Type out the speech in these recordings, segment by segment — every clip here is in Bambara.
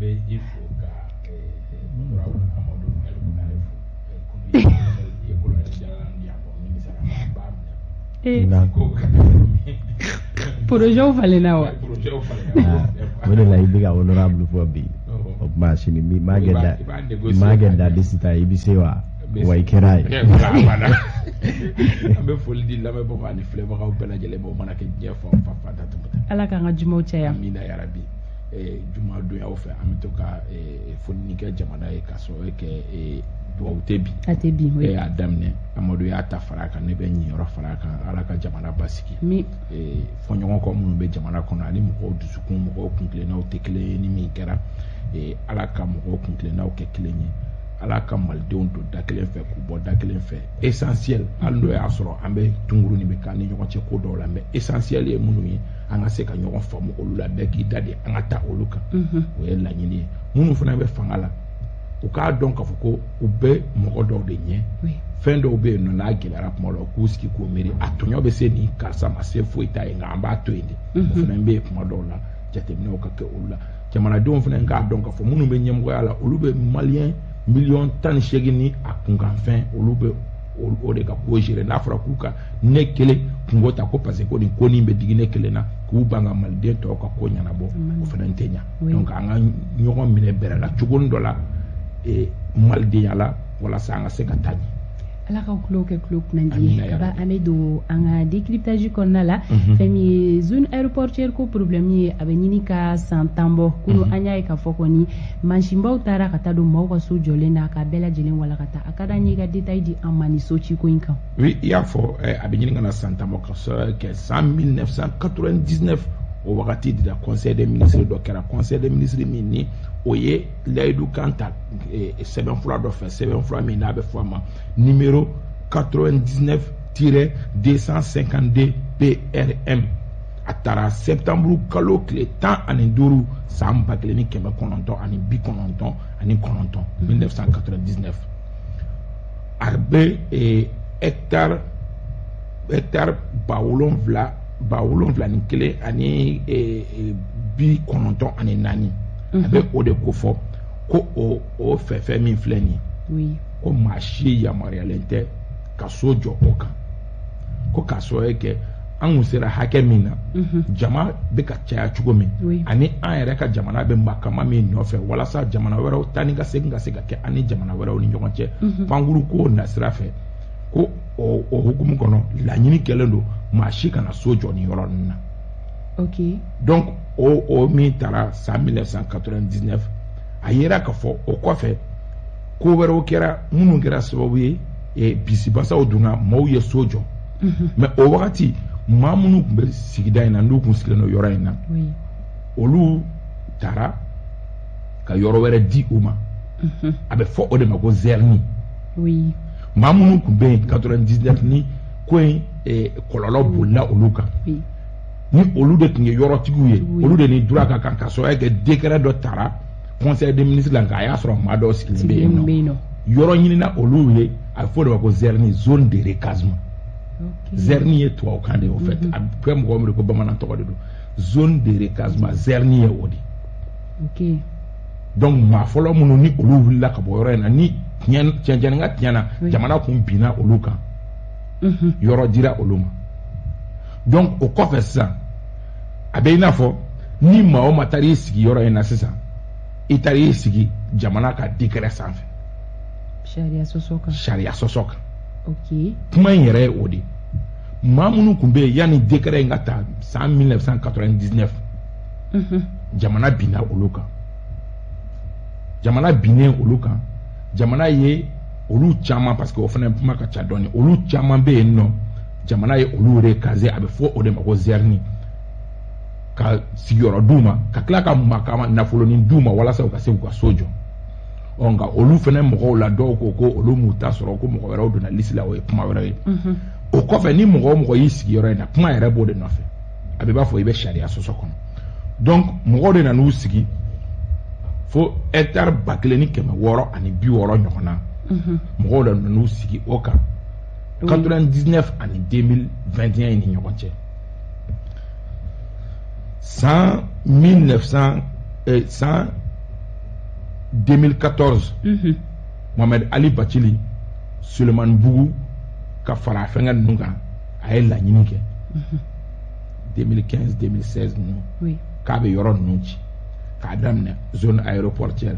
be il faut ka honorable Amadou El Bounare fo projet falena wa wala la ibiga honorable fo bi o machine mi magenda disita ibisewa way keray ambe foldi la me baba ni flema ka bela jele bo manake jefo fa datu ala ka ngajuma ucheya amina ya rabbi juma do ya ofe amitoka fonike jamana e kaso ke do tebi atebi we adamne amodo ya ta faraka ne be nyoro faraka ala ka jamana basiki mi fonyo ko mun be jamana kono ani mo dusukun mo kunkle na o tekle ni mi kera ala ka mo kunkle na o ke klenye ala ka maldenw do da kelen fɛ k'u bɔ da kelen fɛ essentiel hali n'o y'a sɔrɔ an bɛ tunguru ni bɛ k'an ni ɲɔgɔn cɛ ko dɔw la mais essentiel ye minnu ye an ka se ka ɲɔgɔn faamu olu la bɛɛ k'i da de an ka taa olu kan o ye laɲini ye minnu fana bɛ fanga la u k'a dɔn k'a fɔ ko u bɛ mɔgɔ dɔw de ɲɛ fɛn dɔw bɛ yen nɔ n'a gɛlɛyara kuma la u k'u sigi k'u miiri a tɔɲɔ bɛ se nin karisa ma se foyi t'a ye nka an b'a to yen de o fana bɛ yen kuma dɔw la jateminɛw ka kɛ olu la jamanadenw fana k'a dɔn k'a fɔ minnu bɛ ɲɛmɔgɔya la olu bɛ maliyɛn million 18 ni a kunkanfɛn olu bɛ o de ka ko gérer n'a fɔra k'u ka ne kelen kungo ta ko parce que ko nin ko nin bɛ digi ne kelen na k'u ban ka maliden tɔw ka ko ɲɛnabɔ o fana tɛ ɲa donc an ka ɲɔgɔn minɛ bɛrɛ la cogo dɔ la malidenya la walasa an ka se ka taa ɲɛ ala ka kulo kɛ kulo kunandi aba an bɛ don an ka décryptage kɔnɔna la fɛn min ye zone aéroportuaire ko problème ye a bɛ ɲini ka san 10 bɔ kunu an y'a ye k'a fɔ kɔni mansinbaw taara ka taa don maaw ka so jɔlen na ka bɛɛ lajɛlen walakata a ka d'an ye i ka détail di an ma ni so ciko in kan. oui i y'a fɔ a bɛ ɲini ka na san 10 bɔ ka sɔrɔ kɛ san 1999 o wagati de la conseil des ministres dɔ kɛra conseil des ministres min ni o ye layidu kan ta sɛbɛnfura dɔ fɛ sɛbɛnfura min n'a bɛ fɔ a ma numéro 99-252 PRM a taara septembre kalo tile 15 san 1999 1999 a bɛ hectare ba wolonwula ni kelen ani 94 a bɛ o de ko fɔ ko o fɛn min filɛ nin ye ko maa si yamaruyalen tɛ ka so jɔ o kan ko k'a sɔrɔ kɛ an kun sera hakɛ min na jama bɛ ka caya cogo min ani an yɛrɛ ka jamana bɛ makama min nɔfɛ walasa jamana wɛrɛw taa ni ka segin ka se ka kɛ ani jamana wɛrɛw ni ɲɔgɔn cɛ pankuru ko nasira fɛ ko o hukumu kɔnɔ laɲini kɛlen don maa si kana so jɔ nin yɔrɔ ninnu na donc o min taara san 1999 a yera k'a fɔ o kɔfɛ ko wɛrɛw kɛra minnu kɛra sababu ye bisibasaw donna maaw ye so jɔ mais o wagati maa minnu tun bɛ sigida in na n'u tun sigilen don yɔrɔ in na olu taara ka yɔrɔ wɛrɛ di u ma a bɛ fɔ o de ma ko zɛrini maa minnu tun bɛ yen 99 ni ko in kɔlɔlɔ bolila olu kan ni olu de tun ye yɔrɔtigiw ye olu de ni dura ka kan ka sɔrɔ kɛ décret dɔ taara conseil des ministres la nka a y'a sɔrɔ maa dɔw sigilen bɛ yen nɔ yɔrɔ ɲinina olu ye a bɛ fɔ de ma ko zɛrini zone de recasement zɛrini ye tubabukan de ye o fait a bɛ mɔgɔ min ko bamanan tɔgɔ de don zone de recasement zɛrini ye o de donc maa fɔlɔ minnu ni olu wulila ka bɔ yɔrɔ in na ni tiɲɛni ka tiɲɛ na jamana kun binna olu kan yɔrɔ dira olu ma donc o kɔfɛ sisan a bɛ i n'a fɔ ni maa o maa taara i sigi yɔrɔ in na sisan i taara i sigi jamana ka décret sanfɛ sariya sɔsɔ kan kuma in yɛrɛ ye o de maa minnu tun bɛ yen yanni décret in ka ta san 1999 jamana binna olu kan jamana binnen olu kan jamana ye olu caman parce que o fana kuma ka ca dɔɔni olu caman bɛ yen nɔ jamana ye olu recaser a bɛ fɔ o de ma ko zɛrini ka sigiyɔrɔ d'u ma ka tila ka makama nafolonin d'u ma walasa u ka se k'u ka so jɔ nka olu fana mɔgɔw la dɔw ko ko olu m'u ta sɔrɔ ko mɔgɔ wɛrɛw donna liste la o ye kuma wɛrɛ ye o kɔfɛ ni mɔgɔ o mɔgɔ y'i sigi yɔrɔ in na kuma yɛrɛ b'o de nɔfɛ a bɛ b'a fɔ i bɛ sariya sɔsɔ kɔnɔ donc mɔgɔw de nan'u sigi fo hectare 1660 ani 60 ɲɔgɔn na mɔgɔw de nan'u sigi o kan 99 ani 2021 ni ɲɔgɔn cɛ san 2014 Mohamed Ali Bachili Suleiman Bougou ka fara fenga nunga a la nyini ke 2015 2016 oui ka be yoro nunchi ka damna zone aéroportière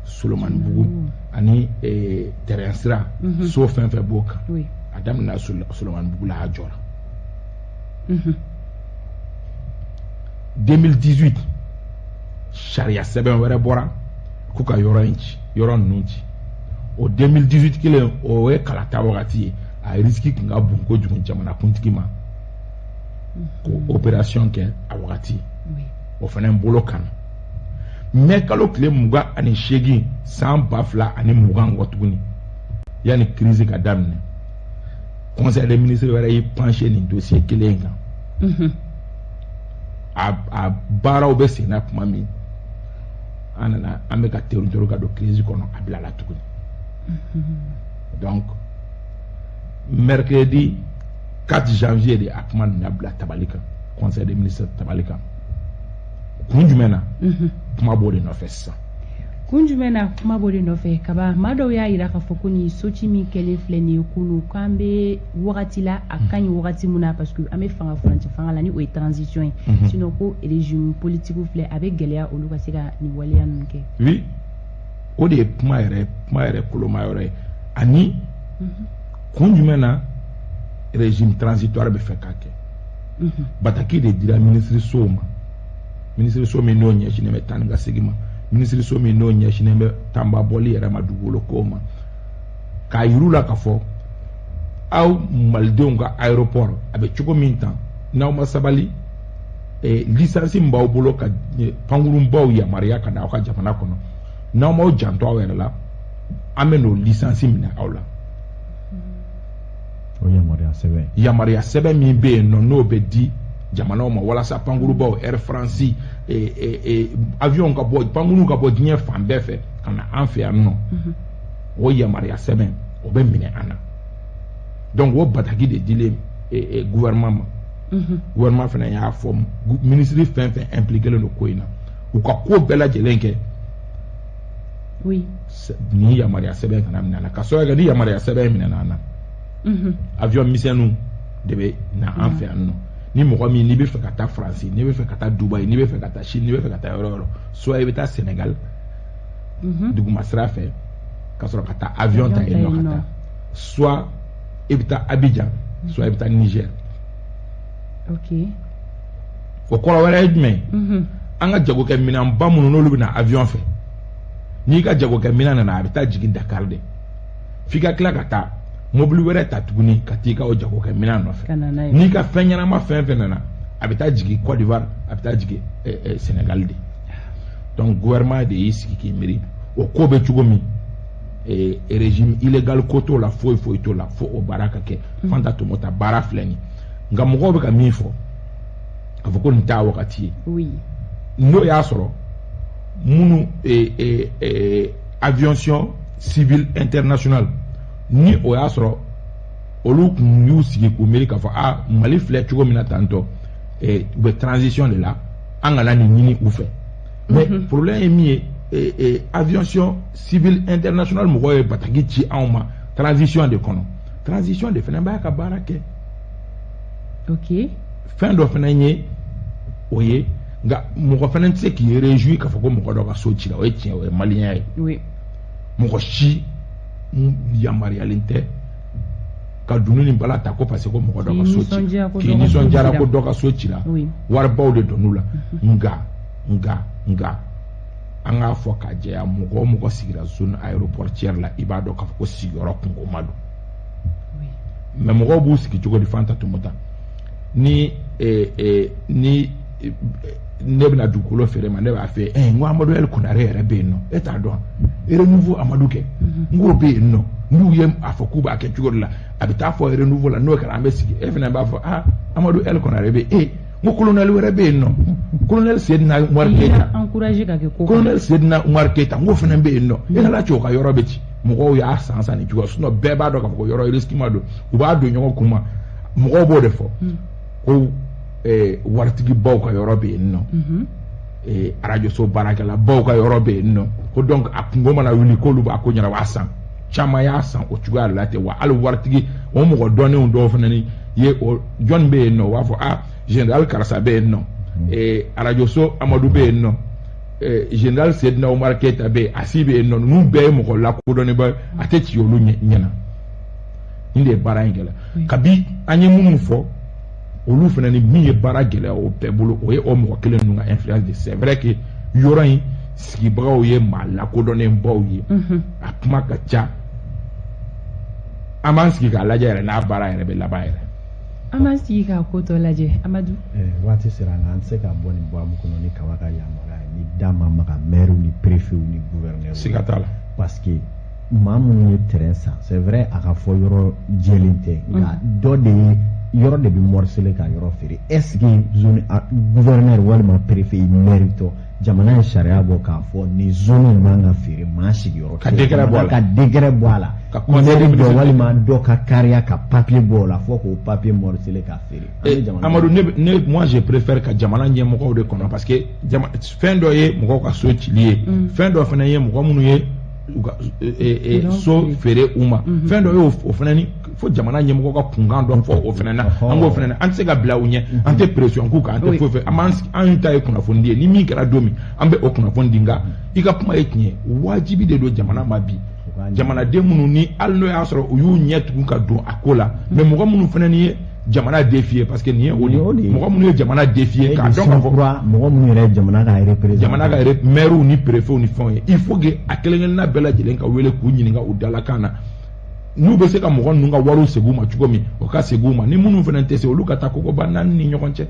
Suleiman Bougou ani terrain sira so fin fait boka oui adamna Suleiman Bougou la jora 2018 charia seben were bora kuka yoro inchi yoro nunchi o 2018 kile o e kalata wakati a risque kinga bunko jugun jamana kuntiki ma ko opération ke a wakati o fana mbolo kan me kalo kile muga ani shegi san bafla ani muga ngotuguni yani crise ka damne conseil des ministres were yi pencher ni dossier kilenga a bara obe sena kuma mi anana ameka territoire ka do crise kono abila la tuguni donc mercredi 4 janvier de Akman Nabla Tabalika conseil des ministres Tabalika kunjumena kuma bodi no fessa kunjumena kuma bodi no fe kaba mado ya ira ka fokuni sochi mi kele fleni kunu kambe wakati la akanyi wakati muna parce que ame fanga franche fanga la ni o transition sinon ko régime politique flé avec gelia oluka sika ni wale yanke oui o de kuma yɛrɛ koloma yɔrɔ ani kun jumɛn na régime transitoire bɛ fɛ ka kɛ bataki de dira ministre so ma ministre so min n'o ɲɛsinnen bɛ taa ni ka segin ma ministre so min n'o ɲɛsinnen bɛ tanba bɔli yɛrɛ ma dugukolo ko ma k'a yiru la k'a fɔ aw malidenw ka aéroport a bɛ cogo min tan n'aw ma sabali licence min b'aw bolo ka pankurunbaw yamaruya ka na aw ka jamana kɔnɔ n'aw m'aw janto aw yɛrɛ la an bɛ n'o licence minɛ aw la o yamaruya sɛbɛn min bɛ yen nɔ n'o bɛ di jamanaw ma walasa pankurubaw Air France avion ka bɔ pankuru ka bɔ diɲɛ fan bɛɛ fɛ ka na an fɛ yan nɔ o yamaruya sɛbɛn o bɛ minɛ an na donc o bataki de dilen gouvernement ma gouvernement fana y'a fɔ ministre fɛn fɛn impliqué len don ko in na u ka ko bɛɛ lajɛlen kɛ oui ni yamaruya sɛbɛn kana minɛ na ka sɔrɔ kɛ ni yamaruya sɛbɛn minɛ na na avion misɛnninw de bɛ na an fɛ yan nɔ ni mɔgɔ min n'i bɛ fɛ ka taa France n'i bɛ fɛ ka taa Dubaï n'i bɛ fɛ ka taa Chine n'i bɛ fɛ ka taa yɔrɔ yɔrɔ soit i bɛ taa Sénégal duguma sira fɛ ka sɔrɔ ka taa avion ta yen nɔ ka taa soit i bɛ taa Abidjan soit i bɛ taa Niger ok o kɔrɔ wɛrɛ ye jumɛn an ka jagokɛ minɛn ba minnu n'olu bɛ na avion fɛ n'i ka jagokɛ minɛn nana a bɛ taa jigin Dakar de f'i ka tila ka taa mobili wɛrɛ ta tuguni ka t'i ka o jagokɛ minɛn nɔfɛ n'i ka fɛn ɲɛnama fɛn fɛn nana a bɛ taa jigin Côte d'Ivoire a bɛ taa jigin Sénégal de donc gouvernement de y'i sigi k'i miiri o ko bɛ cogo min régime illégal ko t'o la foyi t'o la fo o baara ka kɛ Fanta Tomota baara filɛ nin nka mɔgɔw bɛ ka min fɔ k'a fɔ ko nin t'a wagati ye n'o y'a sɔrɔ minnu aviation civile internationale ni o y'a sɔrɔ olu kun y'u sigi k'u miiri k'a fɔ Mali filɛ cogo min na tantɔ u bɛ transition de la an kana nin ɲini u fɛ mais problème ye min ye aviation civile internationale mɔgɔw ye bataki ci anw ma transition de kɔnɔ transition de fana b'a ka baara kɛ ok fɛn dɔ fana ye o ye nka mɔgɔ fana tɛ se k'i réjouir k'a fɔ ko mɔgɔ dɔ ka so cira o ye tiɲɛ o ye maliyɛn ye mɔgɔ si yamaruyalen tɛ ka dunu ni bala ta ko parce que ko mɔgɔ dɔ ka so cira k'i nisɔndiyara ko dɔ ka so cira waribaw de donn'u la nka an k'a fɔ k'a jɛya mɔgɔ o mɔgɔ sigira zone aéroportière la i b'a dɔn k'a fɔ ko sigiyɔrɔ kungoma don mais mɔgɔw b'u sigi cogo di Fanta Tomota ni ne bɛna dugukolo feere ma ne b'a fɛ n ko Amadu El Konare yɛrɛ bɛ yen nɔ e t'a dɔn renouveau Amadu kɛ n k'o bɛ yen nɔ n'u ye a fɔ k'u b'a kɛ cogo de la a bɛ taa fɔ renouveau la n'o kɛra an bɛ sigi e fana b'a fɔ Amadu El Konare bɛ n ko colonel wɛrɛ bɛ yen nɔ colonel Sedina Umar Keita colonel Sedina Umar Keita n k'o fana bɛ yen nɔ e nana cɛ o ka yɔrɔ bɛ ci mɔgɔw y'a san ni cogo sinon bɛɛ b'a dɔn k'a fɔ ko yɔrɔ risque ma don u b'a don ɲɔgɔn kun ma mɔgɔw b'o de fɔ ko waritigibaw ka yɔrɔ bɛ yen nɔ radio so barakala baw ka yoro be no ko donc a kungo mana wuli ko lu ba ko nyara wasan chama ya san o tuga la te wa al wartigi o mo ko donné on do fanani ye o John be no wa fo général Karasa be no radio so Amadou be no général Sedna Omar Keita be asibe no nu be mo ko la ko donné ba ateti yolu nyana inde bara ngela kabi anye munu fo olu fana ni mi ye bara gele o pebulu o ye o mo kelen nu influence de c'est vrai que yoran sigibagaw ye ma la ko donné baw ye a kuma ka ca aman sigi ka lajɛ yɛrɛ n'a baara yɛrɛ bɛ laban yɛrɛ aman sigi ka ko tɔ lajɛ Amadou waati sera nga an se ka bɔ nin bɔ amu kɔnɔ ni kaba ka yamaruya ni dama maga maire ni préfet ni gouverneur siga t'a la parce que maa minnu ye terrain san c'est vrai a ka fɔ yɔrɔ jɛlen tɛ nka dɔ de ye yɔrɔ de bɛ morcelé ka yɔrɔ feere est-ce que zone gouverneur walima préfet maire tɔ jamana ye sariya bɔ k'a fɔ ni zone man ka feere maa sigiyɔrɔ ka décret bɔ a la ka conseil dɔ walima dɔ ka kariya ka papier bɔ o la fɔ k'o papier morcelé ka feere Amadou moi je préfère ka jamana ɲɛmɔgɔw de kɔnɔ parce que fɛn dɔ ye mɔgɔw ka so cili ye fɛn dɔ fana ye mɔgɔ minnu ye so feere u ma fɛn dɔ ye o fana ni fo jamana ɲɛmɔgɔ ka kunkan dɔ fɔ o fana na an b'o fana na an tɛ se ka bila u ɲɛ an tɛ pression k'u kan an tɛ foyi fɛ an ta ye kunnafoni di ye ni min kɛra don min an bɛ o kunnafoni di nka i ka kuma ye tiɲɛ wajibi de don jamana ma bi jamanaden minnu ni hali n'o y'a sɔrɔ u y'u ɲɛ tugun ka don a ko la mais mɔgɔ minnu fana ni ye jamana défier parce que ni o de mɔgɔ minnu ye jamana défier k'a dɔn ka fɔ mɔgɔ minnu yɛrɛ jamana ka représenter jamana ka maire ni préfet ni fɛnw ye il faut que a kelen-kelenna bɛɛ lajɛlen ka wele k'u ɲininka u dalakan na n'u bɛ se ka mɔgɔ ninnu ka wariw segin u ma cogo min o ka segin u ma ni minnu fana tɛ se olu ka taa kogoba naani ni ɲɔgɔn cɛ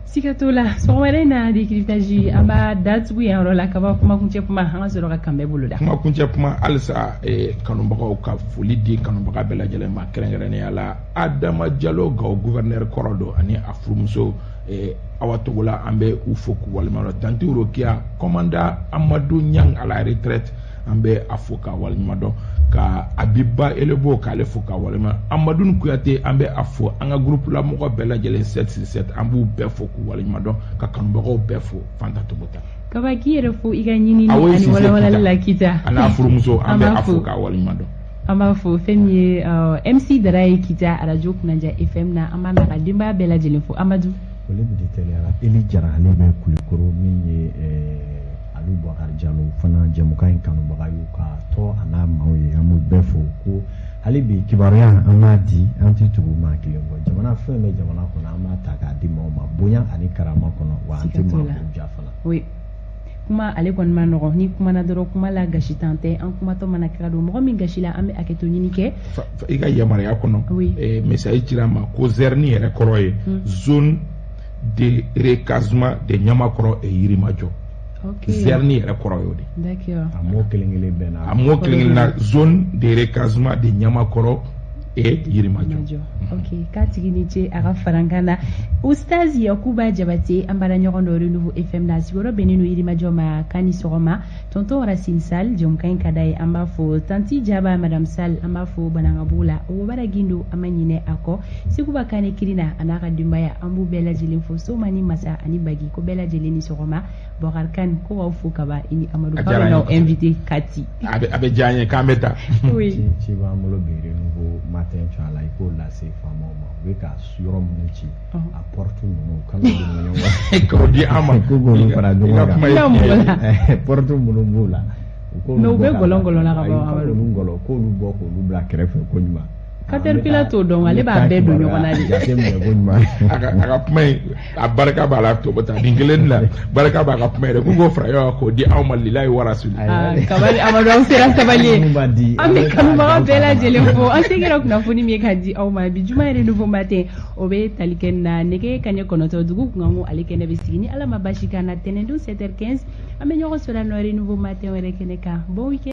siga t'o la sɔgɔmada in na décryptage an b'a datugu yan yɔrɔ la ka bɔ kumakuncɛ kuma an ka sɔrɔ ka kanbɛ bolo da kumakuncɛ kuma halisa kanubagaw ka foli di kanubaga bɛɛ lajɛlen ma kɛrɛnkɛrɛnnenya la Adama Diallo Gawo gouverneur kɔrɔ don ani a furumuso Awa Togola an bɛ u fo k'u waleɲuman dɔn Tanti Rokia commandant Amadou Niang à la retraite an bɛ a fo k'a waleɲuman dɔn ka Abiba Elebo k'ale fo k'a waleɲuman Amadou Kuyate an bɛ a fo an ka groupe la mɔgɔ bɛɛ lajɛlen 767 an b'u bɛɛ fo k'u waleɲuman dɔn ka kanubagaw bɛɛ fo Fanta Togota kaba k'i yɛrɛ fo i ka ɲinini ani walawalali la Kita a n'a furumuso an bɛ a fo k'a waleɲuman dɔn an b'a fo fɛn min ye MC Dara ye Kita radio Kunanja FM na an b'a n'a ka denbaya bɛɛ lajɛlen fo Amadou ole bi de teliyara Eli Jara ale bɛ Kulikoro min ye Alu Bakari Diallo fana jɛmukan in kanubaga y'u ka tɔ a n'a maaw ye an b'u bɛɛ fo ko hali bi kibaruya an b'a di an tɛ tugu maa kelen kɔ jamana fɛn bɛ jamana kɔnɔ an b'a ta k'a di maaw ma bonya ani karama kɔnɔ wa an tɛ maa k'u ja fana oui kuma ale kɔni ma nɔgɔ ni kumana dɔrɔn kuma la gasi tan tɛ an kumatɔ mana kɛra don mɔgɔ min gasi la an bɛ hakɛto ɲini kɛ i ka yamaruya kɔnɔ message cira ma ko zɛrini yɛrɛ kɔrɔ ye zone de recasement de Ɲamakɔrɔ et Yirimajɔ zɛrini yɛrɛ kɔrɔ y'o de a mot kelen-kelen bɛɛ na a mot kelen-kelen na zone de recasement de Ɲamakɔrɔ et Yirimajɔ ok k'a tigi ni ce a ka farankan na Oustaz Yakuba Jabate an baara ɲɔgɔn dɔ Renouveau FM na sigiyɔrɔ bɛnnen don Yirimajɔ ma k'a ni sɔgɔma tonton Racine Sall jɛmukan in ka d'a ye an b'a fɔ tanti Jaba Madame Sall an b'a fɔ Banangabugu la Wobara Gindo an ma ɲinɛ a kɔ Seguba Kane Kirina a n'a ka denbaya an b'u bɛɛ lajɛlen fo Soma ni Masa ani Bagi ko bɛɛ lajɛlen ni sɔgɔma Bokar Kane ko b'aw fo kaba i ni Amadou k'aw bɛ n'aw invité Kati a bɛ diya an ye k'an bɛ taa ci b'an bolo bi Renouveau matin tu as la i k'o lase faamaw ma u bɛ ka yɔrɔ minnu ci a porte ninnu kana don ɲɔgɔn kan k'o di an ma ko k'olu fara ɲɔgɔn kan porte minnu b'u la mais u bɛ gɔlɔn la ka bɔ Amadou k'olu bɔ k'olu bila kɛrɛfɛ ko ɲuman Caterpillar t'o dɔn ale b'a bɛɛ don ɲɔgɔn na de a ka kuma in a barika b'a la tɔbɔta nin kelen la barika b'a ka kuma yɛrɛ k'u k'o fara ɲɔgɔn k'o di aw ma lilayi warasuli kabali Amadou aw sera sabali ye an bɛ kanubaga bɛɛ lajɛlen fo an se kɛra kunnafoni min ye k'a di aw ma bi juma yɛrɛ Renouveau matin o bɛ tali kɛ na nɛgɛ kaɲɛ 9 dugu kunkanko ale kɛnɛ bɛ sigi ni ala ma basi k'an na tɛnɛndon 7h15 an bɛ ɲɔgɔn sɔrɔ yan nɔ Renouveau matin wɛrɛ kɛnɛ kan bon week-end